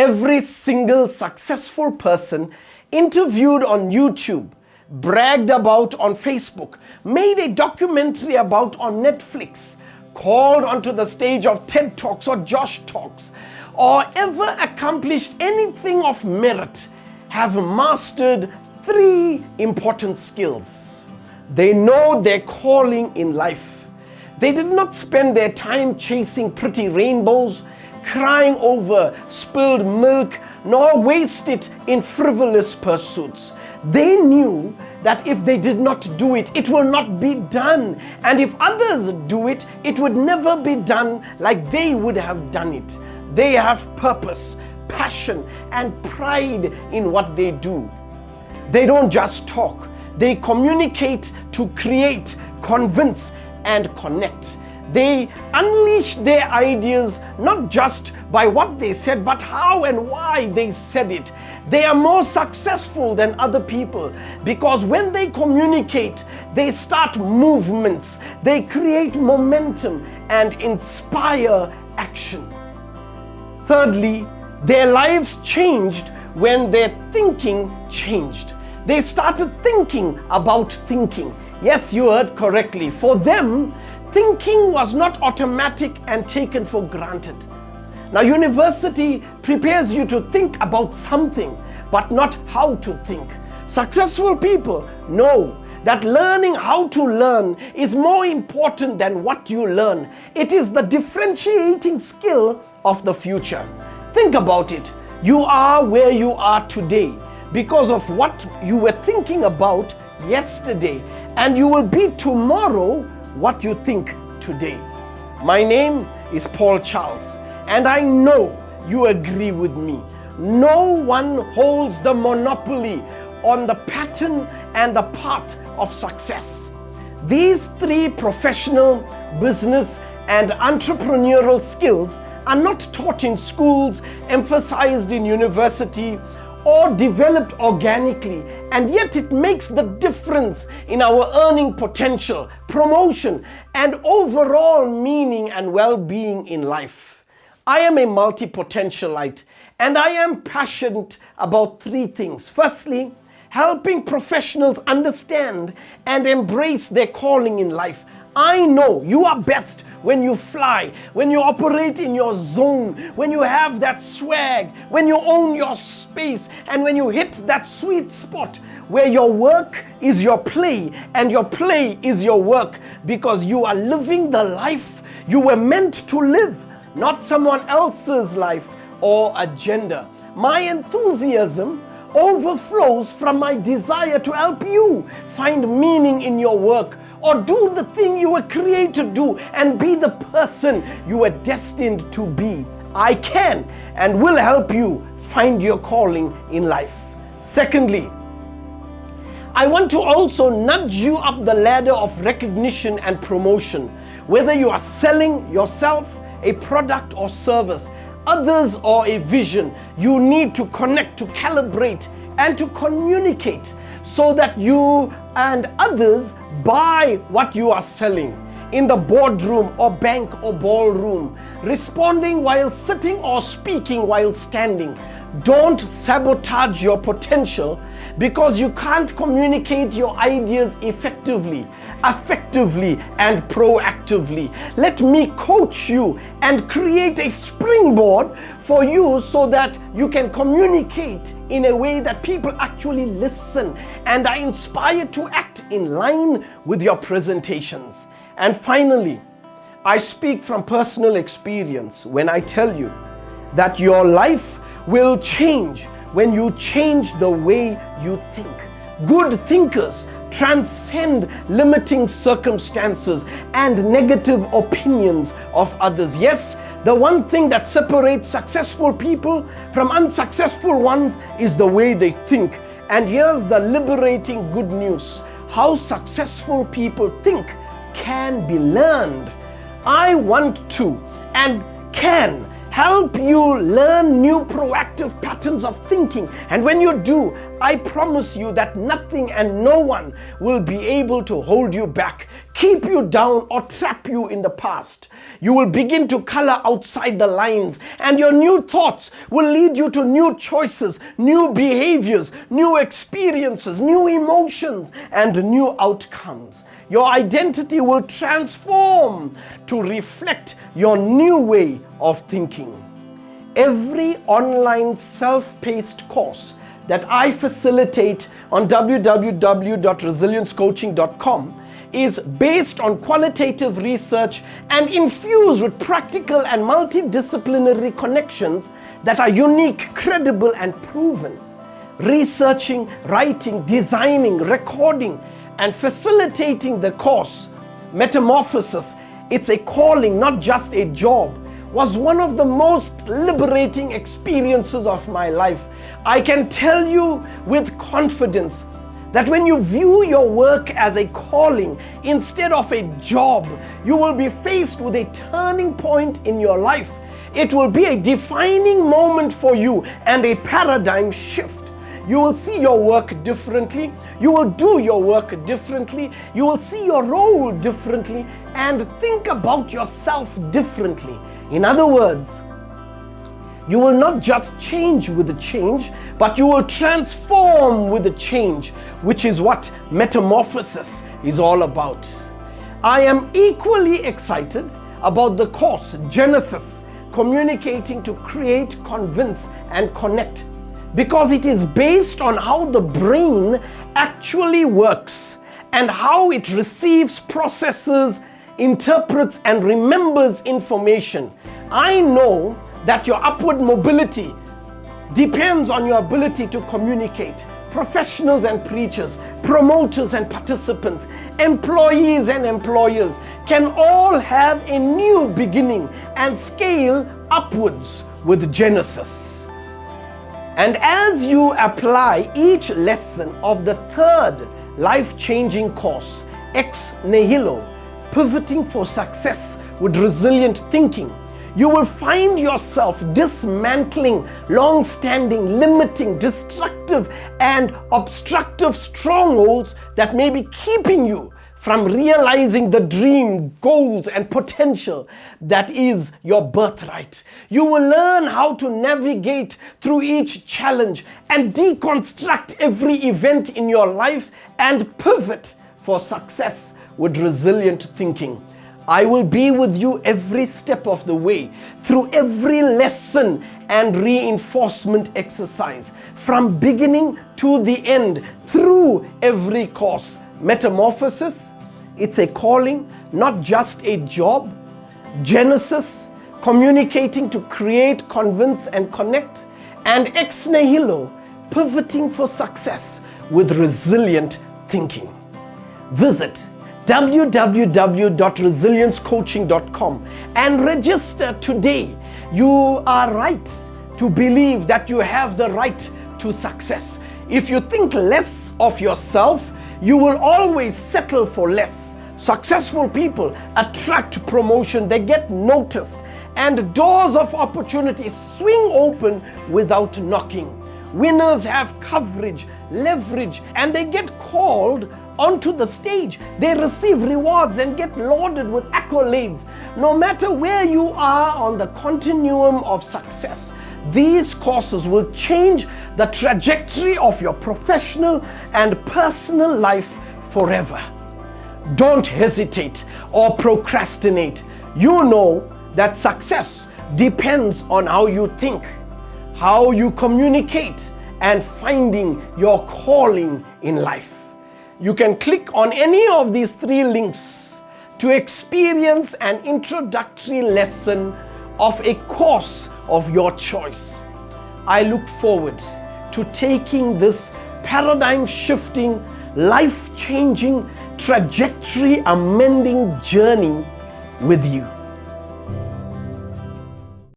Every single successful person interviewed on YouTube, bragged about on Facebook, made a documentary about on Netflix, called onto the stage of TED Talks or Josh Talks, or ever accomplished anything of merit have mastered three important skills. They know their calling in life. They did not spend their time chasing pretty rainbows, crying over spilled milk, nor waste it in frivolous pursuits. They knew that if they did not do it, it will not be done. And if others do it, it would never be done like they would have done it. They have purpose, passion, and pride in what they do. They don't just talk. They communicate to create, convince, and connect. They unleash their ideas not just by what they said, but how and why they said it. They are more successful than other people because when they communicate, they start movements, they create momentum and inspire action. Thirdly, their lives changed when their thinking changed. They started thinking about thinking. Yes, you heard correctly. For them, thinking was not automatic and taken for granted. Now, university prepares you to think about something, but not how to think. Successful people know that learning how to learn is more important than what you learn. It is the differentiating skill of the future. Think about it. You are where you are today because of what you were thinking about yesterday, and you will be tomorrow what you think today. My name is Paul Charles, and I know you agree with me. No one holds the monopoly on the pattern and the path of success. These three professional, business, and entrepreneurial skills are not taught in schools, emphasized in university, or developed organically, and yet it makes the difference in our earning potential, promotion, and overall meaning and well-being in life. I am a multi-potentialite, and I am passionate about three things. Firstly, helping professionals understand and embrace their calling in life. I know you are best when you fly, when you operate in your zone, when you have that swag, when you own your space, and when you hit that sweet spot where your work is your play and your play is your work, because you are living the life you were meant to live, not someone else's life or agenda. My enthusiasm overflows from my desire to help you find meaning in your work, or do the thing you were created to do and be the person you were destined to be. I can and will help you find your calling in life. Secondly, I want to also nudge you up the ladder of recognition and promotion. Whether you are selling yourself, a product or service, others or a vision, you need to connect, to calibrate, and to communicate so that you and others buy what you are selling. In the boardroom or bank or ballroom, responding while sitting or speaking while standing. Don't sabotage your potential because you can't communicate your ideas effectively, and proactively. Let me coach you and create a springboard for you so that you can communicate in a way that people actually listen and are inspired to act in line with your presentations. And finally, I speak from personal experience when I tell you that your life will change when you change the way you think. Good thinkers transcend limiting circumstances and negative opinions of others. Yes, the one thing that separates successful people from unsuccessful ones is the way they think. And here's the liberating good news. How successful people think can be learned. I want to and can help you learn new proactive patterns of thinking. And when you do, I promise you that nothing and no one will be able to hold you back, keep you down, or trap you in the past. You will begin to color outside the lines, and your new thoughts will lead you to new choices, new behaviors, new experiences, new emotions, and new outcomes. Your identity will transform to reflect your new way of thinking. Every online self-paced course that I facilitate on www.resiliencecoaching.com is based on qualitative research and infused with practical and multidisciplinary connections that are unique, credible, and proven. Researching, writing, designing, recording, and facilitating the course, Metamorphosis, it's a calling, not just a job, was one of the most liberating experiences of my life. I can tell you with confidence that when you view your work as a calling instead of a job, you will be faced with a turning point in your life. It will be a defining moment for you and a paradigm shift. You will see your work differently. You will do your work differently. You will see your role differently and think about yourself differently. In other words, you will not just change with the change, but you will transform with the change, which is what metamorphosis is all about. I am equally excited about the course Genesis, Communicating to Create, Convince, and Connect, because it is based on how the brain actually works and how it receives, processes, interprets, and remembers information. I know that your upward mobility depends on your ability to communicate. Professionals and preachers, promoters and participants, employees and employers can all have a new beginning and scale upwards with Genesis. And as you apply each lesson of the third life-changing course, Ex Nihilo, Pivoting for Success with Resilient Thinking, you will find yourself dismantling long-standing, limiting, destructive, and obstructive strongholds that may be keeping you from realizing the dream, goals, and potential that is your birthright. You will learn how to navigate through each challenge and deconstruct every event in your life and pivot for success with resilient thinking. I will be with you every step of the way, through every lesson and reinforcement exercise, from beginning to the end, through every course. Metamorphosis, it's a calling, not just a job. Genesis, Communicating to Create, Convince, and Connect. And Ex Nihilo, Pivoting for Success with Resilient Thinking. Visit www.resiliencecoaching.com and register today. You are right to believe that you have the right to success. If you think less of yourself, you will always settle for less. Successful people attract promotion, they get noticed, and doors of opportunity swing open without knocking. Winners have coverage, leverage, and they get called onto the stage. They receive rewards and get lauded with accolades. No matter where you are on the continuum of success, these courses will change the trajectory of your professional and personal life forever. Don't hesitate or procrastinate. You know that success depends on how you think, how you communicate, and finding your calling in life. You can click on any of these 3 links to experience an introductory lesson of a course of your choice. I look forward to taking this paradigm-shifting, life-changing, trajectory-amending journey with you.